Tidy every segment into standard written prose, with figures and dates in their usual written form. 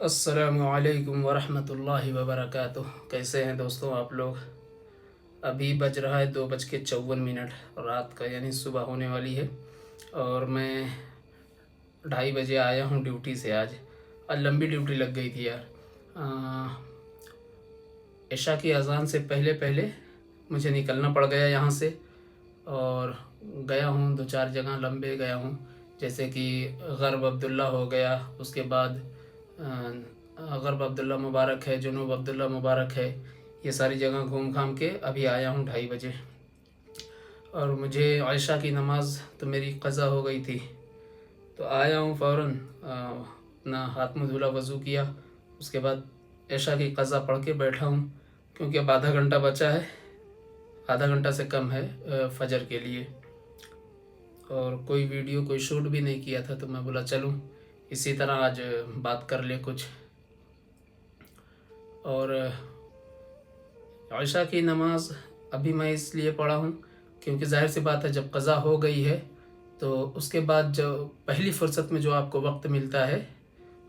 अस्सलामुअलैकुम वरहमतुल्लाहि वबरकातुह। कैसे हैं दोस्तों आप लोग। अभी बज रहा है 2:54 रात का, यानी सुबह होने वाली है। और मैं 2:30 बजे आया हूँ ड्यूटी से। आज लंबी ड्यूटी लग गई थी यार। इशा की अज़ान से पहले पहले मुझे निकलना पड़ गया यहाँ से। और गया हूँ 2-4 जगह लंबे गया हूँ, जैसे कि ग़र्ब अब्दुल्ला हो गया, उसके बाद ग़र्ब अब्दुल्ला मुबारक है, जुनूब अब्दुल्ला मुबारक है। ये सारी जगह घूम घाम के अभी आया हूँ 2:30 बजे। और मुझे आयशा की नमाज़ तो मेरी क़ज़ा हो गई थी, तो आया हूँ फ़ौरन अपना हाथ मुँह धुला, वज़ू किया, उसके बाद आयशा की क़ज़ा पढ़ के बैठा हूँ। क्योंकि अब आधा घंटा बचा है, आधा घंटा से कम है फ़जर के लिए। और कोई वीडियो कोई शूट भी नहीं किया था, तो मैं बोला चलूँ इसी तरह आज बात कर ले कुछ। और आयशा की नमाज़ अभी मैं इसलिए पढ़ा हूँ क्योंकि ज़ाहिर सी बात है, जब क़ज़ा हो गई है तो उसके बाद जो पहली फ़ुर्सत में जो आपको वक्त मिलता है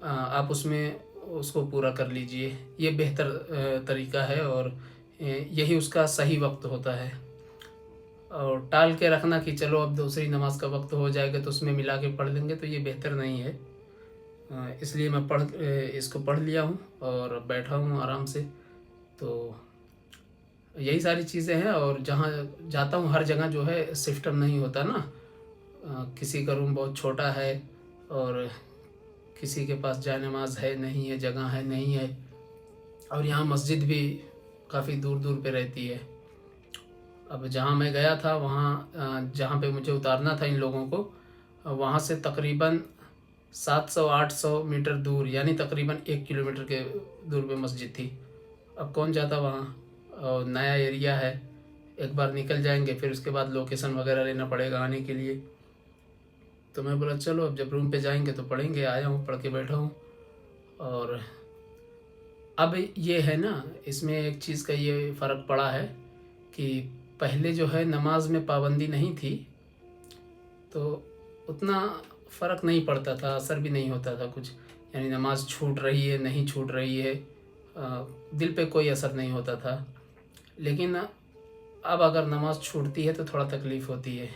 आप उसमें उसको पूरा कर लीजिए। ये बेहतर तरीक़ा है और यही उसका सही वक्त होता है। और टाल के रखना कि चलो अब दूसरी नमाज का वक्त हो जाएगा तो उसमें मिला के पढ़ लेंगे, तो ये बेहतर नहीं है। इसलिए मैं इसको पढ़ लिया हूँ और बैठा हूँ आराम से। तो यही सारी चीज़ें हैं। और जहाँ जाता हूँ हर जगह जो है सिस्टम नहीं होता ना। किसी का रूम बहुत छोटा है और किसी के पास जाए नमाज है नहीं है, जगह है नहीं है। और यहाँ मस्जिद भी काफ़ी दूर दूर पे रहती है। अब जहाँ मैं गया था वहाँ जहाँ पे मुझे उतारना था इन लोगों को, वहाँ से तकरीबन 700-800 मीटर दूर, यानी तकरीबन 1 किलोमीटर के दूर पे मस्जिद थी। अब कौन जाता वहाँ, और नया एरिया है, एक बार निकल जाएंगे फिर उसके बाद लोकेशन वगैरह लेना पड़ेगा आने के लिए। तो मैं बोला चलो अब जब रूम पे जाएंगे तो पढ़ेंगे। आया हूँ, पढ़ के बैठा हूँ। और अब ये है ना, इसमें एक चीज़ का ये फ़र्क पड़ा है कि पहले जो है नमाज में पाबंदी नहीं थी तो उतना फ़र्क नहीं पड़ता था, असर भी नहीं होता था कुछ। यानी नमाज छूट रही है नहीं छूट रही है, दिल पे कोई असर नहीं होता था। लेकिन अब अगर नमाज छूटती है तो थोड़ा तकलीफ़ होती है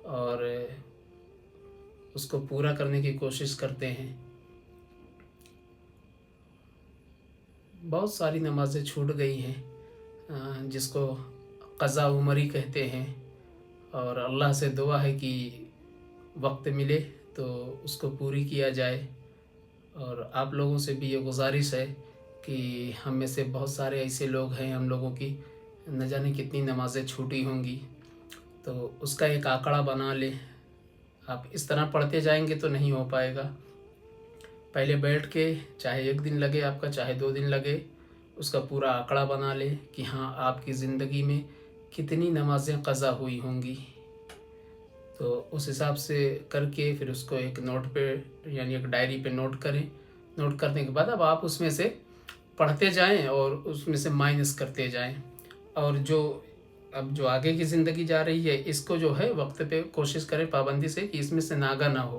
और उसको पूरा करने की कोशिश करते हैं। बहुत सारी नमाज़ें छूट गई हैं जिसको क़ज़ा उमरी कहते हैं। और अल्लाह से दुआ है कि वक्त मिले तो उसको पूरी किया जाए। और आप लोगों से भी ये गुजारिश है कि हम में से बहुत सारे ऐसे लोग हैं, हम लोगों की न जाने कितनी नमाज़ें छूटी होंगी, तो उसका एक आंकड़ा बना लें। आप इस तरह पढ़ते जाएंगे तो नहीं हो पाएगा। पहले बैठ के, चाहे 1 दिन लगे आपका, चाहे 2 दिन लगे, उसका पूरा आंकड़ा बना लें कि हाँ आपकी ज़िंदगी में कितनी नमाज़ें क़ज़ा हुई होंगी। तो उस हिसाब से करके फिर उसको एक नोट पे, यानी एक डायरी पे नोट करें। नोट करने के बाद अब आप उसमें से पढ़ते जाएं और उसमें से माइनस करते जाएं। और अब जो आगे की ज़िंदगी जा रही है इसको जो है वक्त पे कोशिश करें पाबंदी से कि इसमें से नागा ना हो,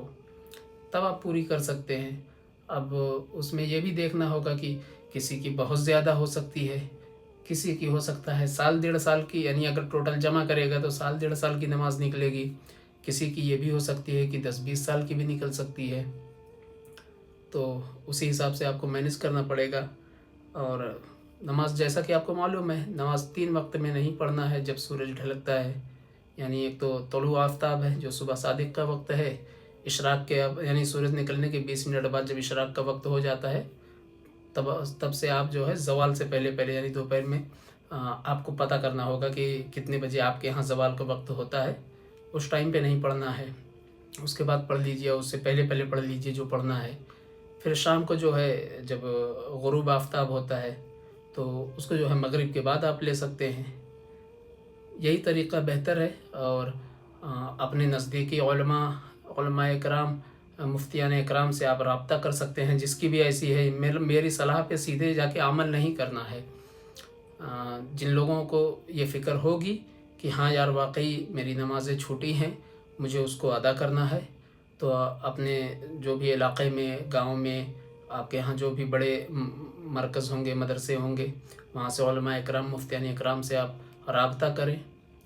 तब आप पूरी कर सकते हैं। अब उसमें ये भी देखना होगा कि किसी की बहुत ज़्यादा हो सकती है, किसी की हो सकता है साल 1.5 साल की, यानी अगर टोटल जमा करेगा तो साल 1.5 साल की नमाज़ निकलेगी। किसी की ये भी हो सकती है कि 10-20 साल की भी निकल सकती है। तो उसी हिसाब से आपको मैनेज करना पड़ेगा। और नमाज जैसा कि आपको मालूम है, नमाज 3 वक्त में नहीं पढ़ना है जब सूरज ढलकता है। यानी एक तो तलुअ आफ्ताब है जो सुबह सादिक का वक्त है, इशराक के यानी सूरज निकलने के 20 मिनट बाद जब इशराक का वक्त हो जाता है तब से आप जो है ज़वाल से पहले पहले यानी दोपहर में आपको पता करना होगा कि कितने बजे आपके यहाँ ज़वाल का वक्त होता है। उस टाइम पे नहीं पढ़ना है, उसके बाद पढ़ लीजिए, उससे पहले पहले पढ़ लीजिए जो पढ़ना है। फिर शाम को जो है जब गुरूब आफ्ताब होता है तो उसको जो है मगरिब के बाद आप ले सकते हैं। यही तरीक़ा बेहतर है। और अपने नज़दीकी उलमाए इकराम, मुफ्तियान इकराम से आप रब्ता कर सकते हैं, जिसकी भी ऐसी है। मेरी सलाह पे सीधे जाके अमल नहीं करना है। जिन लोगों को ये फ़िक्र होगी कि हाँ यार वाकई मेरी नमाज़ें छूटी हैं, मुझे उसको अदा करना है, तो अपने जो भी इलाक़े में, गांव में आपके यहाँ जो भी बड़े मरकज़ होंगे, मदरसे होंगे, वहाँ से उलमा इकराम, मुफ्तियान इकराम से आप राब्ता करें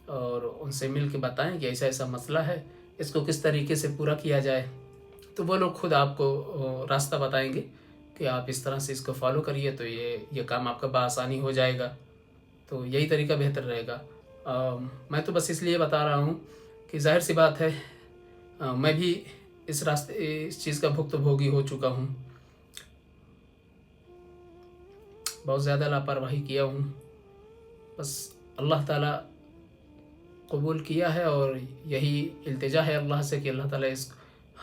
और उनसे मिल के बताएँ कि ऐसा ऐसा मसला है, इसको किस तरीके से पूरा किया जाए। तो वो लोग खुद आपको रास्ता बताएंगे कि आप इस तरह से इसको फॉलो करिए तो ये काम आपका बआसानी हो जाएगा। तो यही तरीका बेहतर रहेगा। मैं तो बस इसलिए बता रहा हूँ कि ज़ाहिर सी बात है, मैं भी इस चीज़ का भुक्तभोगी हो चुका हूँ। बहुत ज़्यादा लापरवाही किया हूँ। बस अल्लाह ताला कबूल किया है और यही इल्तिजा है अल्लाह से कि अल्लाह ताला इस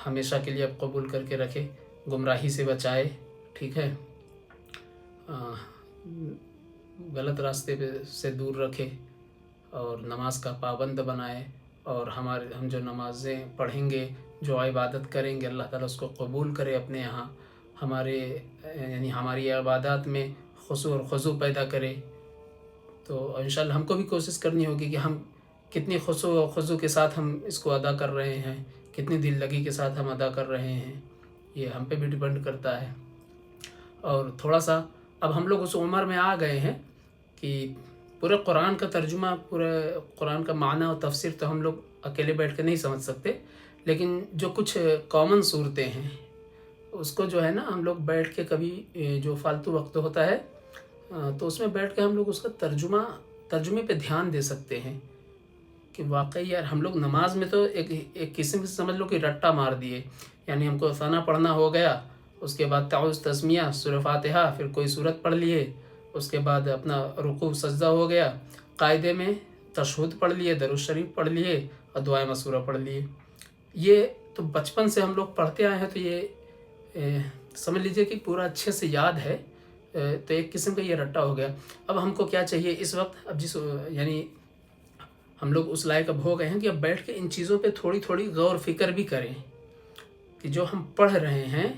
हमेशा के लिए अब कबूल करके रखे, गुमराही से बचाए। ठीक है, गलत रास्ते पे से दूर रखे और नमाज का पाबंद बनाए। और हम जो नमाज़ें पढ़ेंगे, जो इबादत करेंगे, अल्लाह ताला उसको कबूल करे अपने यहाँ। यानी हमारी इबादत में खुशू और खुज़ू पैदा करे। तो इंशाअल्लाह हमको भी कोशिश करनी होगी कि हम कितनी खुशू और खुज़ू के साथ हम इसको अदा कर रहे हैं, कितनी दिल लगी के साथ हम अदा कर रहे हैं, ये हम पे भी डिपेंड करता है। और थोड़ा सा अब हम लोग उस उम्र में आ गए हैं कि पूरे कुरान का तर्जुमा, पूरे कुरान का माना और तफसीर तो हम लोग अकेले बैठ के नहीं समझ सकते, लेकिन जो कुछ कॉमन सूरतें हैं उसको जो है ना हम लोग बैठ के कभी जो फालतू वक्त होता है तो उसमें बैठ के हम लोग उसका तर्जुमे पे ध्यान दे सकते हैं कि वाकई यार हम लोग नमाज में तो एक किस्म से समझ लो कि रट्टा मार दिए। यानी हमको सना पढ़ना हो गया, उसके बाद ताउज़ तस्मिया, सूरह फातिहा, फिर कोई सूरत पढ़ लिए, उसके बाद अपना रुकू सजदा हो गया, कायदे में तशहुद पढ़ लिए, दरूद शरीफ पढ़ लिए और दुआए मसूरा पढ़ लिए। ये तो बचपन से हम लोग पढ़ते आए हैं, तो ये समझ लीजिए कि पूरा अच्छे से याद है। तो एक किस्म का ये रट्टा हो गया। अब हमको क्या चाहिए इस वक्त, अब यानी हम लोग उस लायक अब हो गए हैं कि अब बैठ के इन चीज़ों पे थोड़ी थोड़ी गौर फिक्र भी करें कि जो हम पढ़ रहे हैं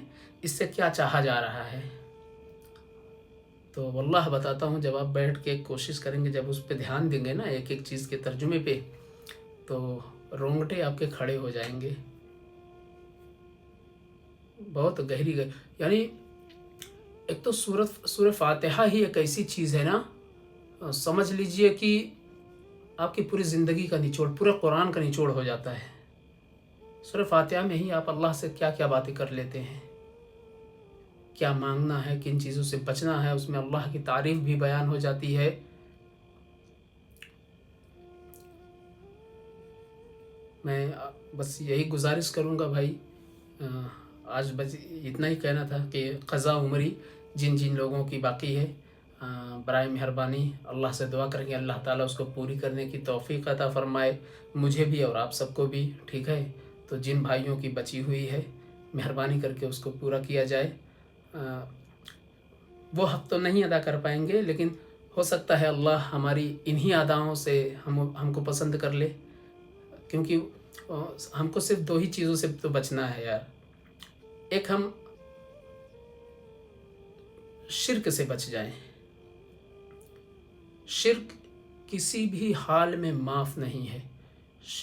इससे क्या चाहा जा रहा है। तो वल्लाह बताता हूँ, जब आप बैठ के कोशिश करेंगे, जब उस पर ध्यान देंगे ना एक एक चीज़ के तर्जुमे पे, तो रोंगटे आपके खड़े हो जाएंगे। बहुत गहरी यानी एक तो सूरह फातिहा ही एक ऐसी चीज़ है ना, समझ लीजिए कि आपकी पूरी ज़िंदगी का निचोड़, पूरे कुरान का निचोड़ हो जाता है। सूरह फातिहा में ही आप अल्लाह से क्या क्या बातें कर लेते हैं, क्या मांगना है, किन चीज़ों से बचना है, उसमें अल्लाह की तारीफ़ भी बयान हो जाती है। मैं बस यही गुजारिश करूँगा भाई, आज बस इतना ही कहना था कि क़ज़ा उमरी जिन जिन लोगों की बाकी है, बराए मेहरबानी अल्लाह से दुआ करेंगे अल्लाह ताला उसको पूरी करने की तौफ़ीक़ अता फ़रमाए, मुझे भी और आप सबको भी। ठीक है, तो जिन भाइयों की बची हुई है मेहरबानी करके उसको पूरा किया जाए। वो हक़ तो नहीं अदा कर पाएंगे, लेकिन हो सकता है अल्लाह हमारी इन्हीं अदाओं से हमको पसंद कर ले, क्योंकि हमको सिर्फ दो ही चीज़ों से तो बचना है यार। एक, हम शिर्क से बच जाएं। शिर्क किसी भी हाल में माफ़ नहीं है।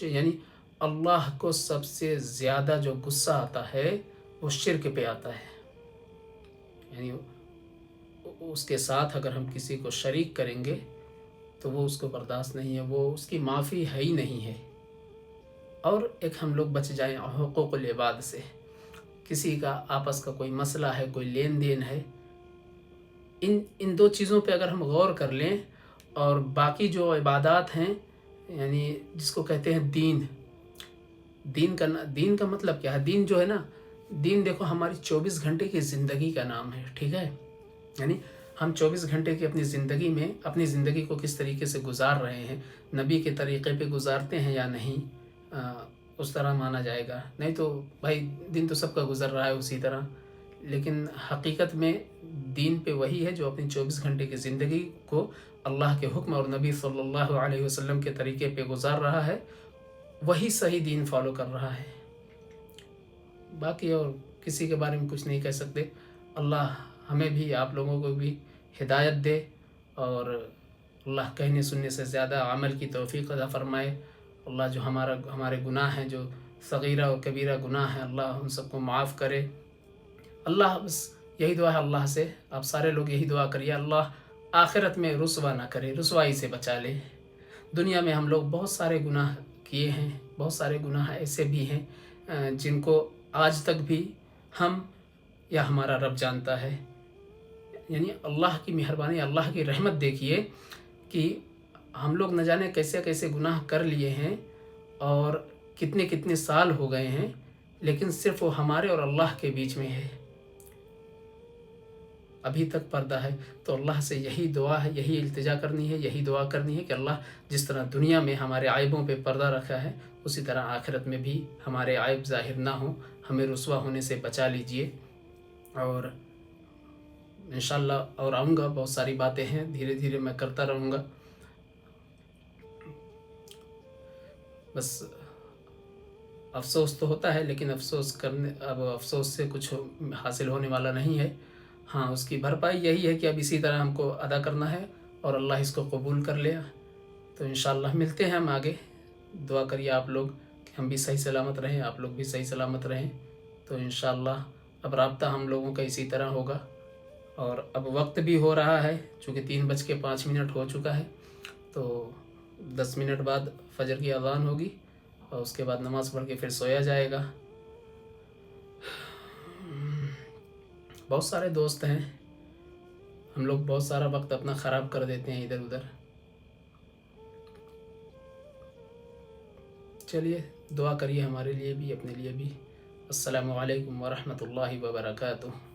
यानी अल्लाह को सबसे ज़्यादा जो गुस्सा आता है वो शिर्क पे आता है। यानी उसके साथ अगर हम किसी को शरीक करेंगे तो वो उसको बर्दाश्त नहीं है, वो उसकी माफ़ी है ही नहीं है। और एक, हम लोग बच जाएं हुकूकुल इबाद से। किसी का आपस का कोई मसला है, कोई लेन देन है, इन दो चीज़ों पे अगर हम गौर कर लें, और बाकी जो इबादात हैं, यानी जिसको कहते हैं दीन का मतलब क्या है? दीन जो है ना, दीन देखो हमारी 24 घंटे की ज़िंदगी का नाम है। ठीक है, यानी हम 24 घंटे की अपनी ज़िंदगी में अपनी ज़िंदगी को किस तरीके से गुजार रहे हैं, नबी के तरीक़े पे गुजारते हैं या नहीं, उस तरह माना जाएगा। नहीं तो भाई दिन तो सबका गुजर रहा है उसी तरह। लेकिन हकीकत में दीन पे वही है जो अपनी 24 घंटे की ज़िंदगी को अल्लाह के हुक्म और नबी सल्लल्लाहु अलैहि वसल्लम के तरीक़े पे गुजार रहा है, वही सही दीन फॉलो कर रहा है। बाकी और किसी के बारे में कुछ नहीं कह सकते। अल्लाह हमें भी, आप लोगों को भी हिदायत दे, और अल्लाह कहने सुनने से ज़्यादा अमल की तौफ़ीक़ अता फ़रमाए। अल्लाह जो हमारे गुनाह हैं, जो सगीरा और कबीरा गुनाह हैं, अल्लाह उन सबको माफ़ करे। अल्लाह बस यही दुआ है अल्लाह से, आप सारे लोग यही दुआ करिए, अल्लाह आखिरत में रुसवा ना करे, रुसवाई से बचा ले। दुनिया में हम लोग बहुत सारे गुनाह किए हैं, बहुत सारे गुनाह ऐसे भी हैं जिनको आज तक भी हम या हमारा रब जानता है। यानी अल्लाह की मेहरबानी, अल्लाह की रहमत देखिए कि हम लोग न जाने कैसे कैसे गुनाह कर लिए हैं और कितने कितने साल हो गए हैं, लेकिन सिर्फ वो हमारे और अल्लाह के बीच में है, अभी तक पर्दा है। तो अल्लाह से यही दुआ है, यही इल्तिजा करनी है, यही दुआ करनी है कि अल्लाह जिस तरह दुनिया में हमारे आयबों पे पर्दा रखा है, उसी तरह आखिरत में भी हमारे आयब ज़ाहिर ना हो, हमें रुसवा होने से बचा लीजिए। और इंशाल्लाह और आऊँगा, बहुत सारी बातें हैं, धीरे धीरे मैं करता रहूँगा। बस अफ़सोस तो होता है, लेकिन अब अफ़सोस से कुछ हासिल होने वाला नहीं है। हाँ, उसकी भरपाई यही है कि अब इसी तरह हमको अदा करना है और अल्लाह इसको कबूल कर ले। तो इंशाल्लाह मिलते हैं हम आगे। दुआ करिए आप लोग कि हम भी सही सलामत रहें, आप लोग भी सही सलामत रहें। तो इंशाल्लाह अब राब्ता हम लोगों का इसी तरह होगा। और अब वक्त भी हो रहा है, चूँकि 3:05 हो चुका है, तो 10 मिनट बाद फ़जर की अज़ान होगी और उसके बाद नमाज़ पढ़ के फिर सोया जाएगा। बहुत सारे दोस्त हैं, हम लोग बहुत सारा वक्त अपना ख़राब कर देते हैं इधर उधर। चलिए दुआ करिए हमारे लिए भी, अपने लिए भी। अस्सलामु अलैकुम व रहमतुल्लाहि व बरकातुहू।